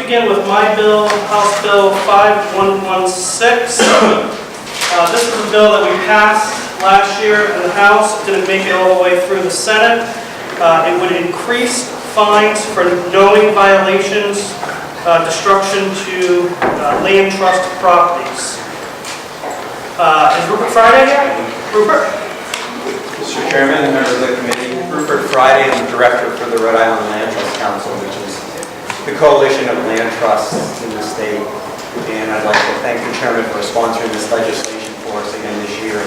begin with my bill, House Bill 5116. This is a bill that we passed last year in the House. It didn't make it all the way through the Senate. It would increase fines for knowing violations, destruction to land trust properties. Is Rupert Friday here? Rupert? Mr. Chairman and members of the committee, Rupert Friday, I'm the director for the Rhode Island Land Trust Council, which is the coalition of land trusts in the state. And I'd like to thank the chairman for sponsoring this legislation for us again this year.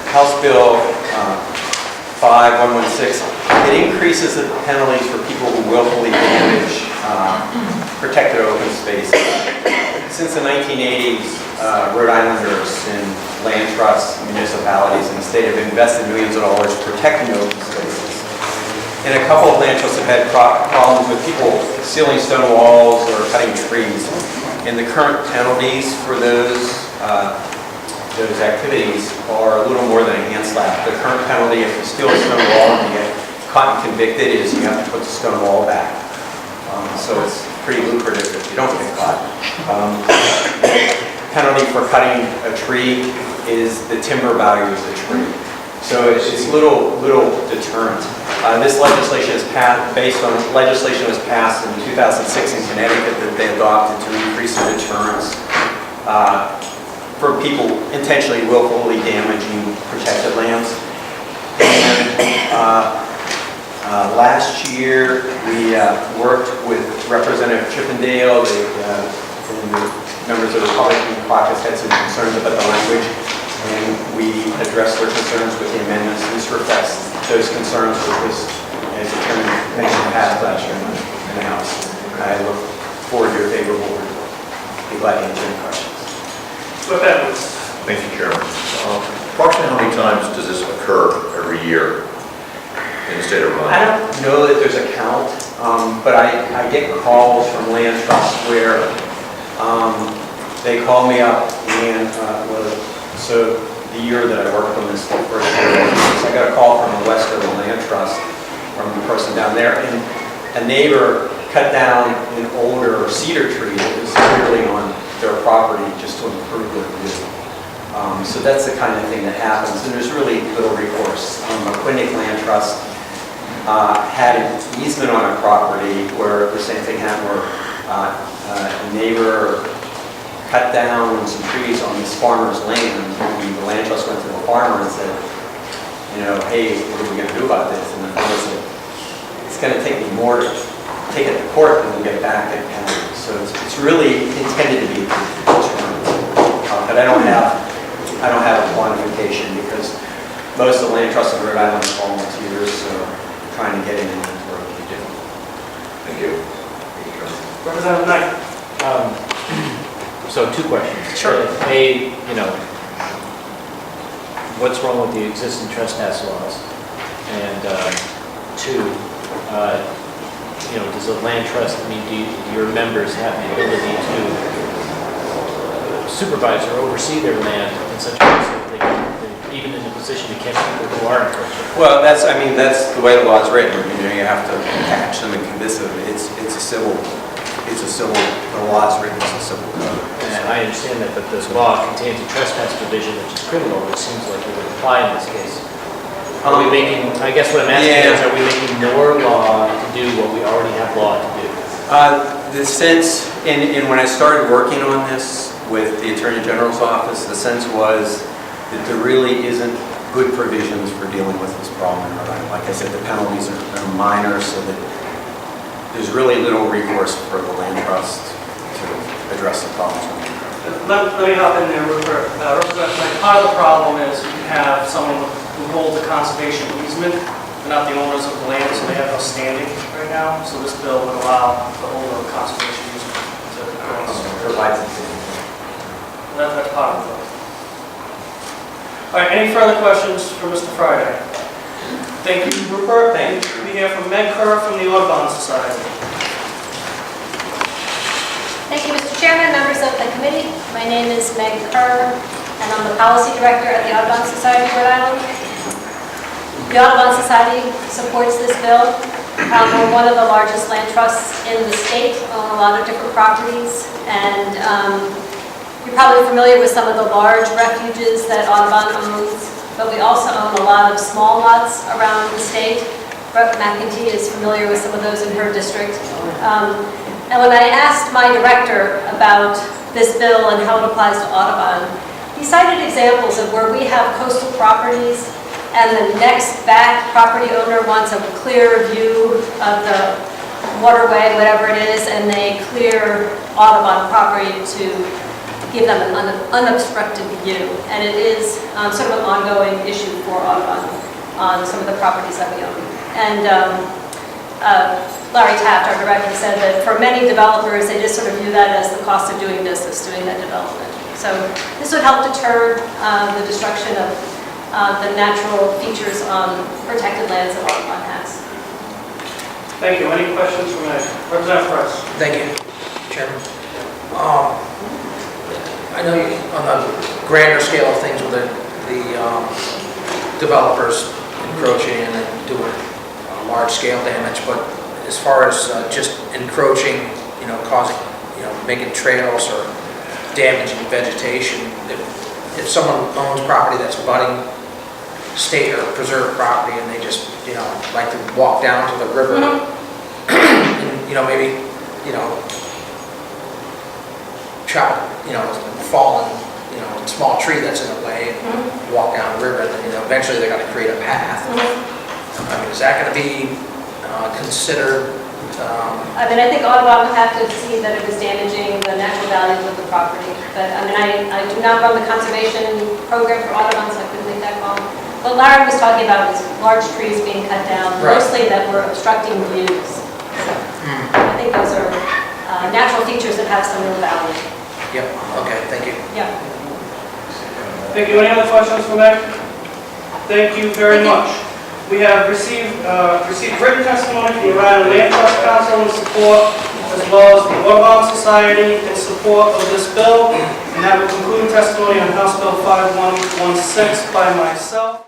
House Bill 5116, it increases the penalties for people who willfully damage protected open space. Since the 1980s, Rhode Islanders and land trusts, municipalities in the state have invested millions of dollars protecting open spaces. And a couple of land trusts have had problems with people sealing stone walls or cutting trees. And the current penalties for those activities are a little more than a hand slap. The current penalty if you steal a stone wall and you get caught and convicted is you have to put the stone wall back. So it's pretty lucrative if you don't get caught. Penalty for cutting a tree is the timber value of the tree. So it's little deterrent. This legislation is based on legislation was passed in 2006 in Connecticut that they adopted to increase the deterrence for people intentionally willfully damaging protected lands. And last year we worked with Representative Chippendale. The members of the Republican caucus had some concerns about the language, and we addressed their concerns with the amendments. This reflects those concerns, which was, as the chairman mentioned, passed last year in the House. I look forward to your favorable word. Be glad to answer any questions. Thank you, Chairman. Approximately how many times does this occur every year in the state of Rhode Island? I don't know that there's a count, but I get calls from land trusts where they call me up and so the year that I worked on this first year, I got a call from the West of the Land Trust from the person down there, and a neighbor cut down an older cedar tree that was clearly on their property just to improve their view. So that's the kind of thing that happens, and there's really little recourse. Quinnick Land Trust had an easement on a property where the same thing happened, where a neighbor cut down some trees on this farmer's land. The land trust went to the farmer and said, hey, what are we going to do about this? And the farmer said, it's going to take me more to take it to court than we'll get back at penalty. So it's really intended to be a deterrent. But I don't have a quantification because most of the land trusts in Rhode Island are volunteers, so trying to get an inventory would be difficult. Thank you. Representative Knight. So two questions. Sure. A, what's wrong with the existing trespass laws? And two, does the land trust, do your members have the ability to supervise or oversee their land in such a way that they're even in a position to catch people who are encroaching? Well, that's the way the law is written. You have to catch them and convince them. The law is written as a civil code. And I understand that, but this law contains a trespass provision which is criminal, which seems like it would apply in this case. Are we making, I guess what I'm asking is, are we making more law to do what we already have law to do? The sense, and when I started working on this with the Attorney General's office, the sense was that there really isn't good provisions for dealing with this problem. Like I said, the penalties are minor, so that there's really little recourse for the land trust to address the problems. Let me hop in there, Rupert. Part of the problem is you have someone who holds a conservation easement. They're not the owners of the land, so they have no standing right now. So this bill would allow the owner of conservation easement to Provides it. That's part of it. All right, any further questions for Mr. Friday? Thank you, Rupert. Thank you. We hear from Meg Kerr from the Audubon Society. Thank you, Mr. Chairman, members of the committee. My name is Meg Kerr, and I'm the Policy Director at the Audubon Society of Rhode Island. The Audubon Society supports this bill. We're one of the largest land trusts in the state, own a lot of different properties, and you're probably familiar with some of the large refuges that Audubon owns, but we also own a lot of small lots around the state. Brooke McEntee is familiar with some of those in her district. And when I asked my director about this bill and how it applies to Audubon, he cited examples of where we have coastal properties and the next back property owner wants a clear view of the waterway, whatever it is, and they clear Audubon property to give them an unobstructed view. And it is sort of an ongoing issue for Audubon on some of the properties that we own. And Larry Taft, our director, said that for many developers, they just sort of view that as the cost of doing business, doing that development. So this would help deter the destruction of the natural features on protected lands that Audubon has. Thank you. Any questions from Representative Price? Thank you, Chairman. I know you, on the grander scale of things with the developers encroaching and doing large-scale damage, but as far as just encroaching, causing, making trails or damaging vegetation, if someone owns property that's abutting state or preserved property and they just, like to walk down to the river, and, maybe, chop, fallen, small tree that's in the way and walk down the river, and then, eventually they're going to create a path. I mean, is that going to be considered? I think Audubon would have to see that it was damaging the natural values of the property. But I do not run the conservation program for Audubon, so I couldn't make that call. What Larry was talking about is large trees being cut down, mostly that were obstructing views. So I think those are natural features that have some real value. Yep, okay, thank you. Yeah. Thank you. Any other questions for Meg? Thank you very much. We have received written testimony from the Rhode Island Land Trust Council in support, as well as the Audubon Society in support of this bill. And that will conclude testimony on House Bill 5116 by myself.